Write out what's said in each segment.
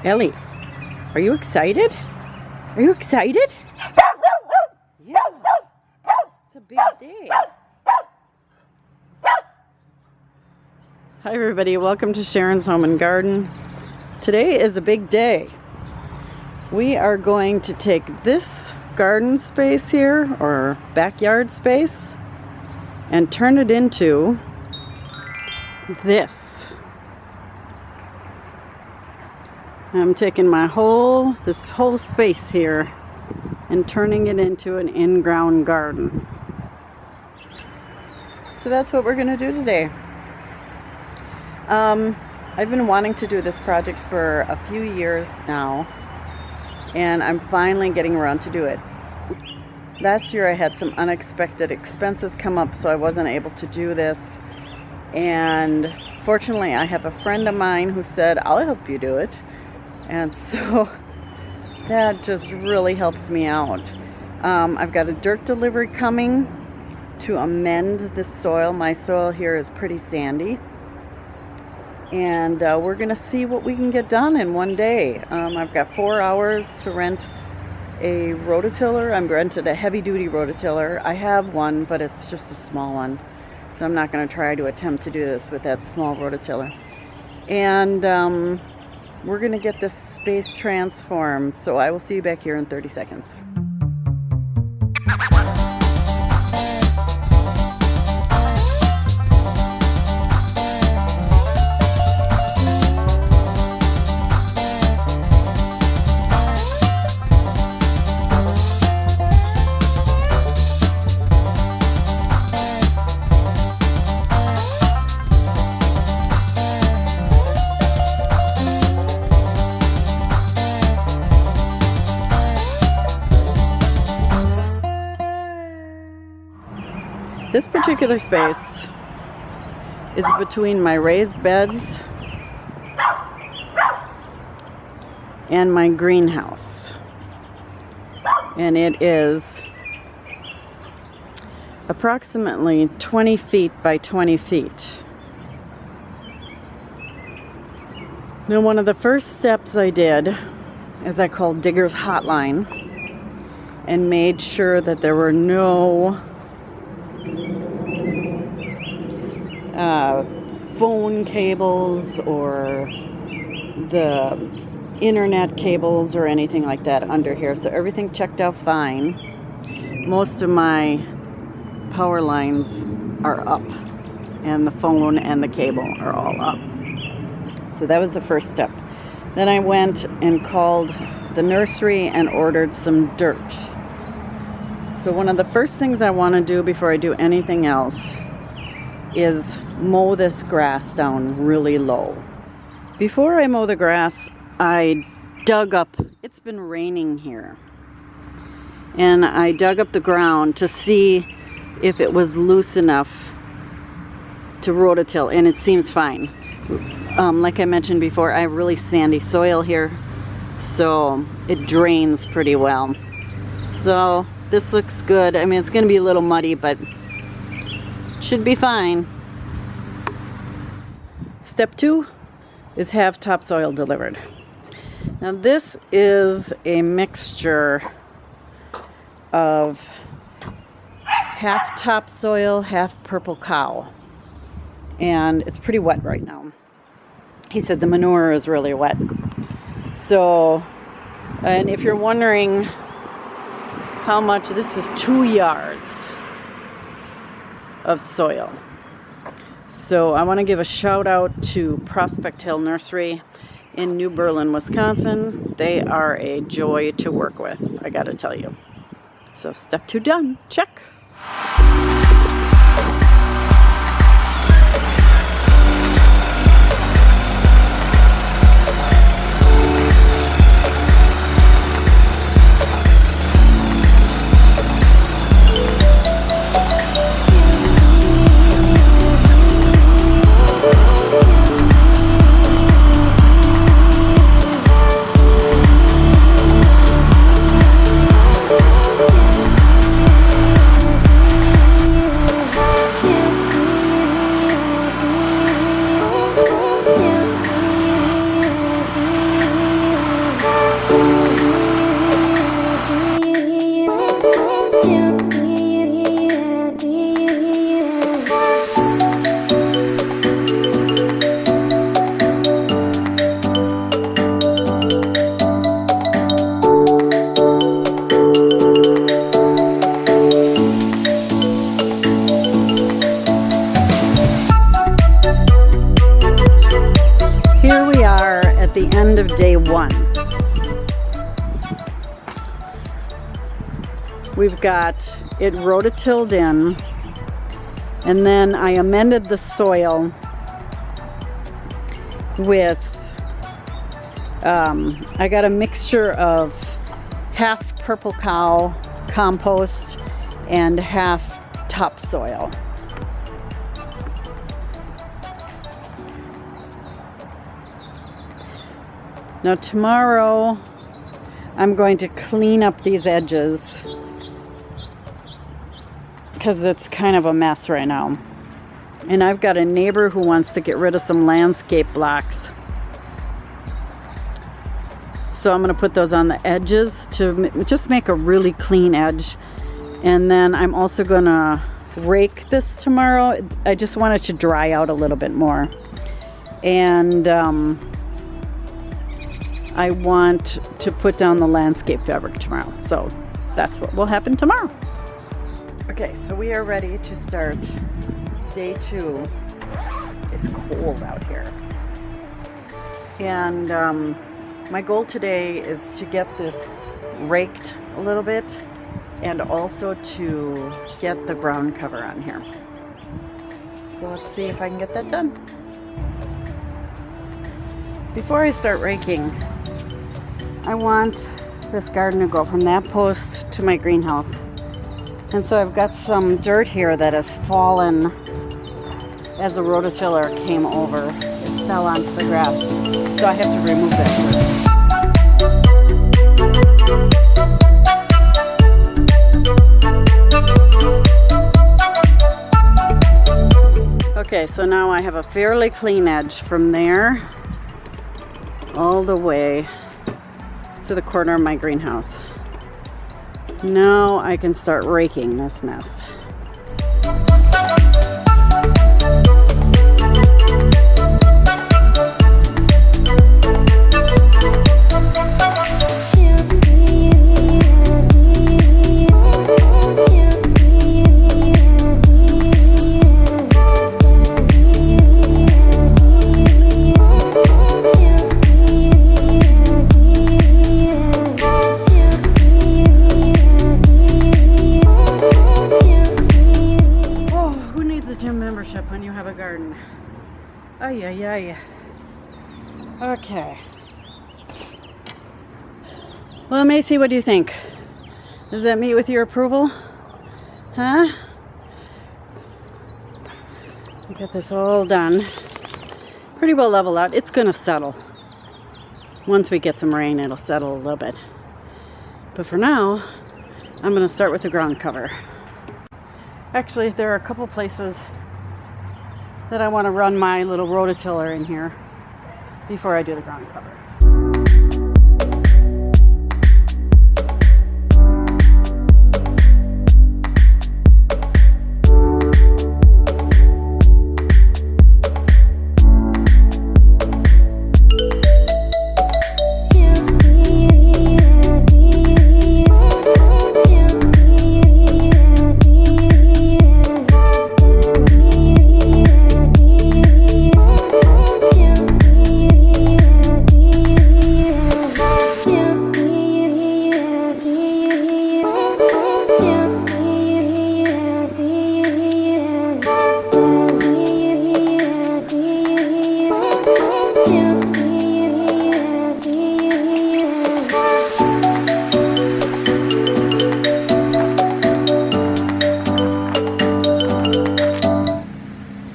Ellie, are you excited? Are you excited? Yeah, it's a big day. Hi everybody, welcome to Sharon's Home and Garden. Today is a big day. We are going to take this garden space here, or backyard space, and turn it into this. I'm taking this whole space here and turning it into an in-ground garden. So that's what we're going to do today. I've been wanting to do this project for a few years now, and I'm finally getting around to do it. Last year I had some unexpected expenses come up, so I wasn't able to do this, and fortunately I have a friend of mine who said, I'll help you do it. And so that just really helps me out. I've got a dirt delivery coming to amend this soil. My soil here is pretty sandy. And we're going to see what we can get done in one day. I've got 4 hours to rent a rototiller. I'm rented a heavy-duty rototiller. I have one, but it's just a small one. So I'm not going to try to attempt to do this with that small rototiller. And we're going to get this space transformed, so I will see you back here in 30 seconds. This particular space is between my raised beds and my greenhouse, and it is approximately 20 feet by 20 feet. Now, one of the first steps I did is I called Digger's Hotline and made sure that there were no phone cables or the internet cables or anything like that under here. So everything checked out fine. Most of my power lines are up, and the phone and the cable are all up. So that was the first step. Then I went and called the nursery and ordered some dirt. So one of the first things I want to do before I do anything else is mow this grass down really low. Before I mow the grass, I dug up, it's been raining here, and I dug up the ground to see if it was loose enough to rototill, and it seems fine. Like I mentioned before, I have really sandy soil here, so it drains pretty well. So this looks good. I mean, it's going to be a little muddy, but should be fine. Step 2 is have topsoil delivered. Now this is a mixture of half topsoil, half purple cow, and it's pretty wet right now. He said the manure is really wet. So, and if you're wondering how much, this is 2 yards of soil. So I want to give a shout out to Prospect Hill Nursery in New Berlin, Wisconsin. They are a joy to work with, I gotta tell you. So step 2 done, check. at the end of day 1. We've got it rototilled in, and then I amended the soil with, I got a mixture of half purple cow compost and half topsoil. Now tomorrow I'm going to clean up these edges because it's kind of a mess right now. And I've got a neighbor who wants to get rid of some landscape blocks. So I'm going to put those on the edges to just make a really clean edge. And then I'm also going to rake this tomorrow. I just want it to dry out a little bit more. And I want to put down the landscape fabric tomorrow. So that's what will happen tomorrow. Okay, so we are ready to start day 2. It's cold out here. And my goal today is to get this raked a little bit and also to get the ground cover on here. So let's see if I can get that done. Before I start raking, I want this garden to go from that post to my greenhouse. And so I've got some dirt here that has fallen as the rototiller came over. It fell onto the grass. So I have to remove that. Okay, so now I have a fairly clean edge from there all the way to the corner of my greenhouse. Now I can start raking this mess. When you have a garden. Ay, ay, ay. Okay. Well, Macy, what do you think? Does that meet with your approval? Huh? We got this all done. Pretty well level out. It's gonna settle. Once we get some rain, it'll settle a little bit. But for now, I'm gonna start with the ground cover. Actually, there are a couple places that I want to run my little rototiller in here before I do the ground cover.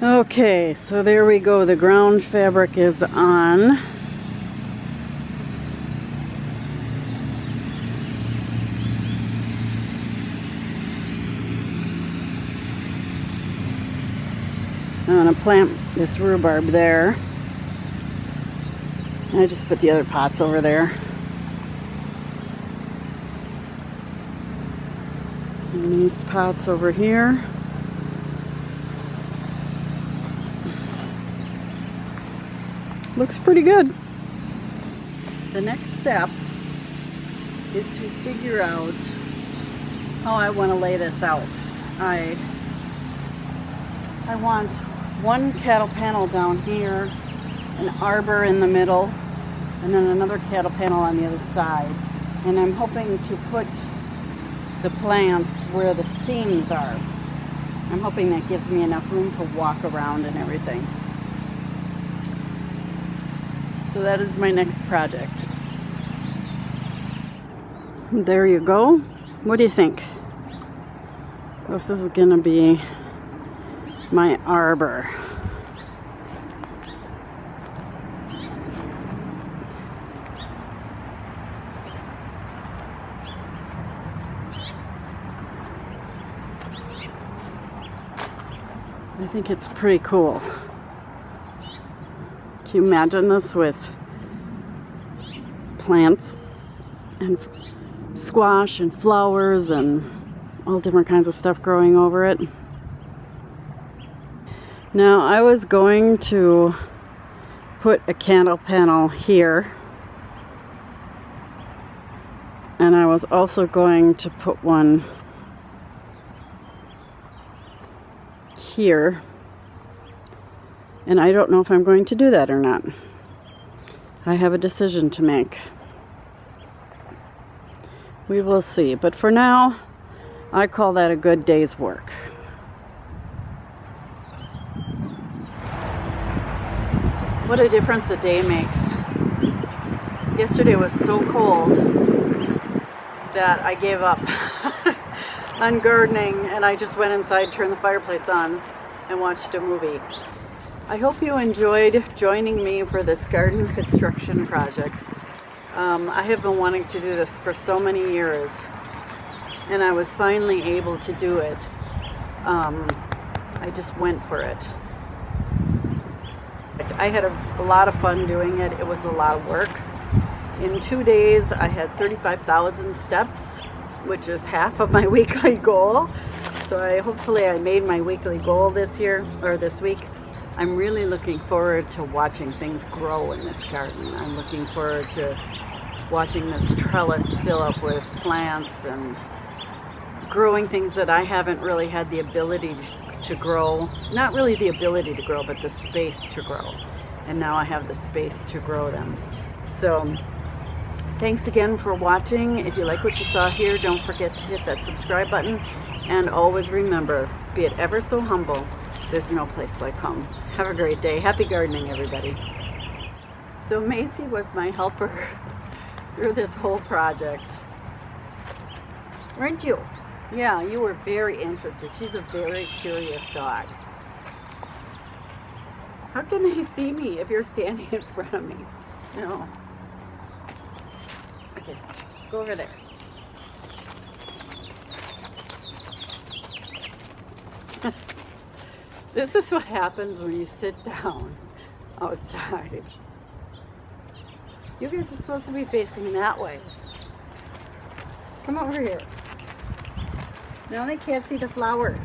Okay, so there we go. The ground fabric is on. I'm going to plant this rhubarb there. I just put the other pots over there. And these pots over here. Looks pretty good. The next step is to figure out how I want to lay this out. I want one cattle panel down here, an arbor in the middle, and then another cattle panel on the other side. And I'm hoping to put the plants where the seams are. I'm hoping that gives me enough room to walk around and everything. So that is my next project. There you go. What do you think? This is gonna be my arbor. I think it's pretty cool. Can you imagine this with plants and squash and flowers and all different kinds of stuff growing over it? Now, I was going to put a candle panel here, and I was also going to put one here, and I don't know if I'm going to do that or not. I have a decision to make. We will see, but for now I call that a good day's work. What a difference a day makes. Yesterday was so cold that I gave up on gardening, and I just went inside, turned the fireplace on, and watched a movie. I hope you enjoyed joining me for this garden construction project. I have been wanting to do this for so many years, and I was finally able to do it. I just went for it. I had a lot of fun doing it. It was a lot of work. In 2 days, I had 35,000 steps, which is half of my weekly goal. So hopefully I made my weekly goal this year, or this week. I'm really looking forward to watching things grow in this garden. I'm looking forward to watching this trellis fill up with plants and growing things that I haven't really had the ability to grow. Not really the ability to grow, but the space to grow. And now I have the space to grow them. So thanks again for watching. If you like what you saw here, don't forget to hit that subscribe button. And always remember, be it ever so humble, there's no place like home. Have a great day. Happy gardening, everybody. So Macy was my helper through this whole project. Weren't you? Yeah, you were very interested. She's a very curious dog. How can they see me if you're standing in front of me? No. Okay, go over there. This is what happens when you sit down outside. You guys are supposed to be facing that way. Come over here. Now they can't see the flowers.